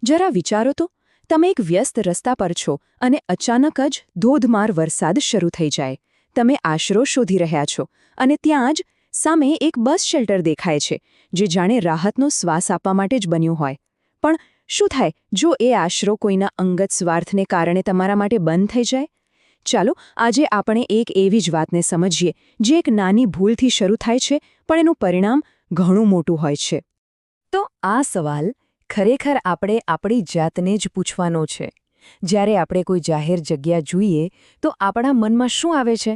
જરા વિચારો તો, તમે એક વ્યસ્ત રસ્તા પર છો અને અચાનક જ ધોધમાર વરસાદ શરૂ થઈ જાય. તમે આશરો શોધી રહ્યા છો અને ત્યાં જ સામે એક બસ શેલ્ટર દેખાય છે, જે જાણે રાહતનો શ્વાસ આપવા માટે જ બન્યું હોય. પણ શું થાય જો એ આશરો કોઈના અંગત સ્વાર્થને કારણે તમારા માટે બંધ થઈ જાય? ચાલો આજે આપણે એક એવી જ વાતને સમજીએ, જે એક નાની ભૂલથી શરૂ થાય છે પણ એનું પરિણામ ઘણું મોટું હોય છે. તો આ સવાલ ખરેખર આપણે આપણી જાતને જ પૂછવાનો છે. જ્યારે આપણે કોઈ જાહેર જગ્યા જોઈએ તો આપણા મનમાં શું આવે છે?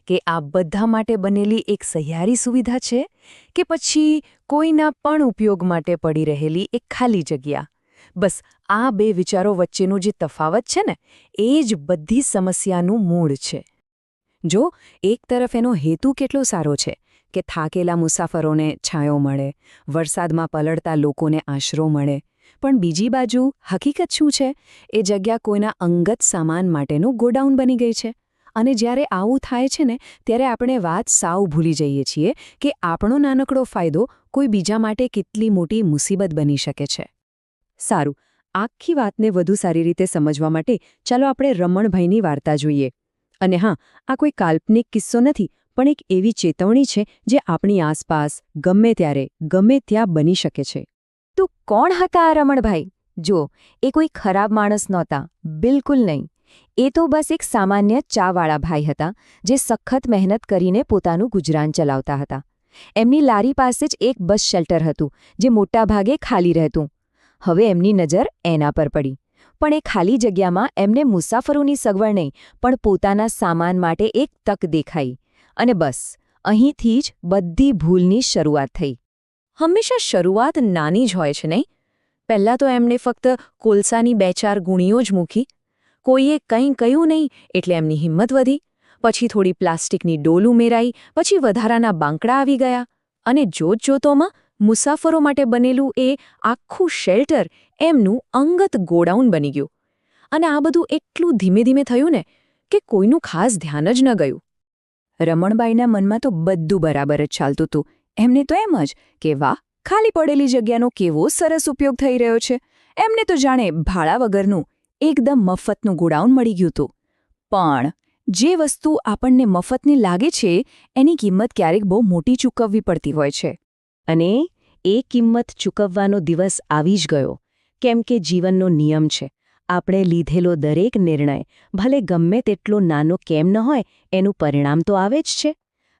કે આ બધા માટે બનેલી એક સહિયારી સુવિધા છે, કે પછી કોઈના પણ ઉપયોગ માટે પડી રહેલી એક ખાલી જગ્યા? બસ આ બે વિચારો વચ્ચેનો જે તફાવત છે ને, એ જ બધી સમસ્યાનું મૂળ છે. જો એક તરફ એનો હેતુ કેટલો સારો છે કે થાકેલા મુસાફરોને છાંયો મળે, વરસાદમાં પલળતા લોકોને આશરો મળે, પણ બીજી બાજુ હકીકત શું છે? એ જગ્યા કોઈના અંગત સામાન માટેનું ગોડાઉન બની ગઈ છે. અને જ્યારે આવું થાય છે ને, ત્યારે આપણે વાત સાવ ભૂલી જઈએ છીએ કે આપણો નાનકડો ફાયદો કોઈ બીજા માટે કેટલી મોટી મુસીબત બની શકે છે. સારું, આખી વાતને વધુ સારી રીતે સમજવા માટે ચાલો આપણે રમણભાઈની વાર્તા જોઈએ. અને હા, આ કોઈ કાલ્પનિક કિસ્સો નથી, પણ એક એવી ચેતવણી છે જે આપણી આસપાસ ગમે ત્યારે ગમે ત્યાં બની શકે છે. તો કોણ હતા આ રમણભાઈ? જો, એ કોઈ ખરાબ માણસ નહોતા, બિલકુલ નહીં. એ તો બસ એક સામાન્ય ચાવાળા ભાઈ હતા, જે સખત મહેનત કરીને પોતાનું ગુજરાન ચલાવતા હતા. એમની લારી પાસે જ એક બસ શેલ્ટર હતું, જે મોટાભાગે ખાલી રહેતું. હવે એમની નજર એના પર પડી. પણ એ ખાલી જગ્યામાં એમને મુસાફરોની સગવડ નહીં, પણ પોતાના સામાન માટે એક તક દેખાઈ. અને બસ અહીંથી જ બધી ભૂલની શરૂઆત થઈ. હંમેશા શરૂઆત નાની જ હોય છે, નહીં? પહેલાં તો એમણે ફક્ત કોલસાની 2-4 ગુણીઓ જ મૂકી. કોઈએ કંઈ કહ્યું નહીં એટલે એમની હિંમત વધી. પછી થોડી પ્લાસ્ટિકની ડોલ ઉમેરાઈ, પછી વધારાના બાંકડા આવી ગયા. અને જોતજોતોમાં મુસાફરો માટે બનેલું એ આખું શેલ્ટર એમનું અંગત ગોડાઉન બની ગયું. અને આ બધું એટલું ધીમે ધીમે થયું ને કે કોઈનું ખાસ ધ્યાન જ ન ગયું. રમણબાઈના મનમાં તો બધું બરાબર જ ચાલતું હતું. એમને તો એમ જ કે વાહ, ખાલી પડેલી જગ્યાનો કેવો સરસ ઉપયોગ થઈ રહ્યો છે. એમને તો જાણે ભાડા વગરનું એકદમ મફતનું ગોડાઉન મળી ગયું હતું. પણ જે વસ્તુ આપણને મફતની લાગે છે, એની કિંમત ક્યારેક બહુ મોટી ચૂકવવી પડતી હોય છે. અને એ કિંમત ચૂકવવાનો દિવસ આવી જ ગયો. કેમ કે જીવનનો નિયમ છે, આપણે લીધેલો દરેક નિર્ણય, ભલે ગમે તેટલો નાનો કેમ ન હોય, એનું પરિણામ તો આવે જ છે.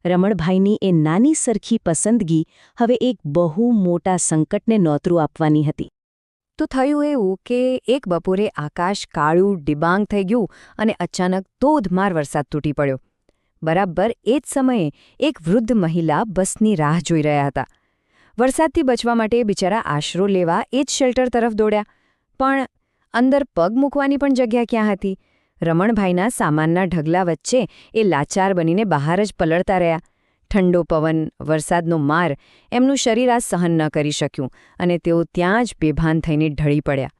રમણભાઈની એ નાની સરખી પસંદગી હવે એક બહુ મોટા સંકટને નોતરું આપવાની હતી. તો થયું એવું કે એક બપોરે આકાશ કાળું ડિબાંગ થઈ ગયું અને અચાનક ધોધમાર વરસાદ તૂટી પડ્યો. બરાબર એ જ સમયે એક વૃદ્ધ મહિલા બસની રાહ જોઈ રહ્યા હતા. વરસાદથી બચવા માટે બિચારા આશરો લેવા એ જ શેલ્ટર તરફ દોડ્યા. પણ અંદર પગ મૂકવાની પણ જગ્યા ક્યાં હતી? રમણભાઈના સામાનના ઢગલા વચ્ચે એ લાચાર બનીને બહાર જ પલળતા રહ્યા. ઠંડો પવન, વરસાદનો માર એમનું શરીર આ સહન ન કરી શક્યું અને તેઓ ત્યાં જ બેભાન થઈને ઢળી પડ્યા.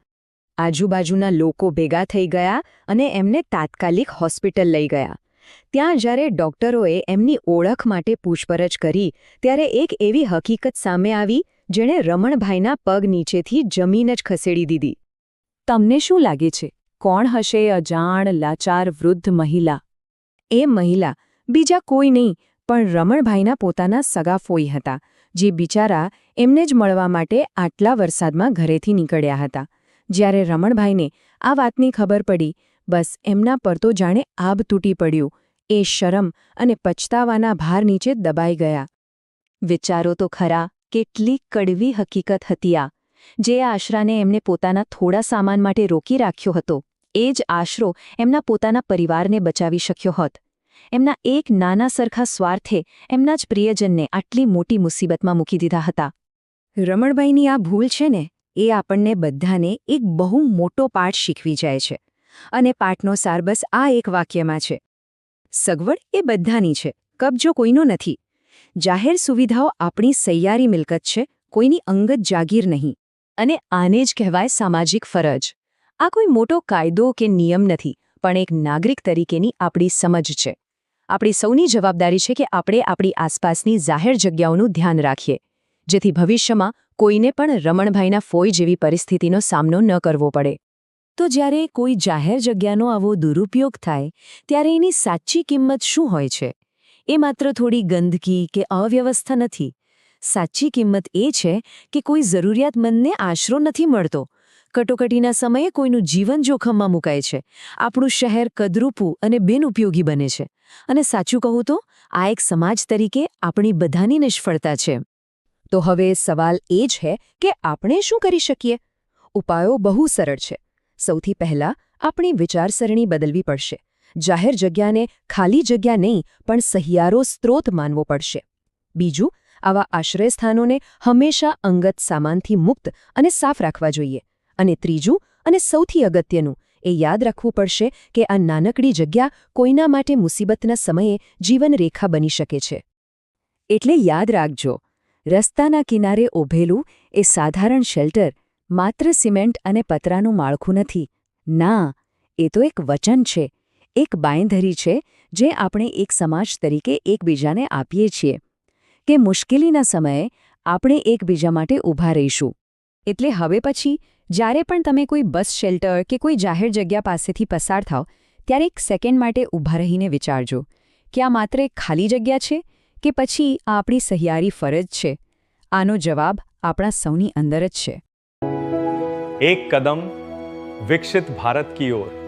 આજુબાજુના લોકો ભેગા થઈ ગયા અને એમને તાત્કાલિક હોસ્પિટલ લઈ ગયા. ત્યાં જ્યારે ડોક્ટરોએ એમની ઓળખ માટે પૂછપરછ કરી, ત્યારે એક એવી હકીકત સામે આવી જેણે રમણભાઈના પગ નીચેથી જમીન જ ખસેડી દીધી. તમને શું લાગે છે, કોણ હશે અજાણ લાચાર વૃદ્ધ મહિલા? એ મહિલા બીજા કોઈ નહીં, પણ રમણભાઈના પોતાના સગા ફોઈ હતા, જે બિચારા એમને જ મળવા માટે આટલા વરસાદમાં ઘરેથી નીકળ્યા હતા. જ્યારે રમણભાઈને આ વાતની ખબર પડી, બસ એમના પર તો જાણે આભ તૂટી પડ્યું. એ શરમ અને પછતાવાના ભાર નીચે દબાઈ ગયા. વિચારો તો ખરા, કેટલી કડવી હકીકત હતી આ! જે આશરાને એમને પોતાના થોડા સામાન માટે રોકી રાખ્યો હતો, એ જ આશરો એમના પોતાના પરિવારને બચાવી શક્યો હોત. એમના એક નાના સરખા સ્વાર્થે એમના જ પ્રિયજનને આટલી મોટી મુસીબતમાં મૂકી દીધા હતા. રમણભાઈની આ ભૂલ છે ને, એ આપણને બધાને એક બહુ મોટો પાઠ શીખવી જાય છે. અને પાઠનો સાર બસ આ એક વાક્યમાં છે: સગવડ એ બધાની છે, કબજો કોઈનો નથી. જાહેર સુવિધાઓ આપણી સહિયારી મિલકત છે, કોઈની અંગત જાગીર નહીં. અને આને જ કહેવાય સામાજિક ફરજ. આ કોઈ મોટો કાયદો કે નિયમ નથી, પણ એક નાગરિક તરીકેની આપણી સમજ છે. આપણી સૌની જવાબદારી છે કે આપણે આપણી આસપાસની જાહેર જગ્યાઓનું ધ્યાન રાખીએ, જેથી ભવિષ્યમાં કોઈને પણ રમણભાઈના ફોઈ જેવી પરિસ્થિતિનો સામનો ન કરવો પડે. તો જ્યારે કોઈ જાહેર જગ્યાનો આવો દુરુપયોગ થાય ત્યારે એની સાચી કિંમત શું હોય છે? એ માત્ર થોડી ગંદકી કે અવ્યવસ્થા નથી. સાચી કિંમત એ છે કે કોઈ જરૂરિયાતમંદને આશરો નથી મળતો. કટોકટીના સમયે કોઈનું જીવન જોખમમાં મુકાય છે. આપણું શહેર કદરૂપું અને બિનઉપયોગી બને છે. અને સાચું કહું તો આ એક સમાજ તરીકે આપણી બધાની નિષ્ફળતા છે. તો હવે સવાલ એ છે કે આપણે શું કરી શકીએ? ઉપાયો બહુ સરળ છે. સૌથી પહેલાં આપણી વિચારસરણી બદલવી પડશે. જાહેર જગ્યાને ખાલી જગ્યા નહીં પણ સહિયારો સ્ત્રોત માનવો પડશે. બીજું, આવા આશ્રયસ્થાનોને હંમેશા અંગત સામાનથી મુક્ત અને સાફ રાખવા જોઈએ. અને ત્રીજું અને સૌથી અગત્યનું, એ યાદ રાખવું પડશે કે આ નાનકડી જગ્યા કોઈના માટે મુસીબતના સમયે જીવનરેખા બની શકે છે. એટલે યાદ રાખજો, રસ્તાના કિનારે ઊભેલું એ સાધારણ શેલ્ટર માત્ર સિમેન્ટ અને પતરાનું માળખું નથી. ના, એ તો એક વચન છે, એક બાંયધરી છે જે આપણે એક સમાજ તરીકે એકબીજાને આપીએ છીએ કે મુશ્કેલીના સમયે આપણે એકબીજા માટે ઊભા રહીશું. એટલે હવે પછી જ્યારે પણ તમે કોઈ બસ શેલ્ટર કે કોઈ જાહેર જગ્યા પાસેથી પસાર થાઓ ત્યારે એક સેકન્ડ માટે ઊભા રહીને વિચારજો કે આ માત્ર એક ખાલી જગ્યા છે કે પછી આ આપણી સહિયારી ફરજ છે. આનો જવાબ આપણા સૌની અંદર જ છે. एक कदम विकसित भारत की ओर.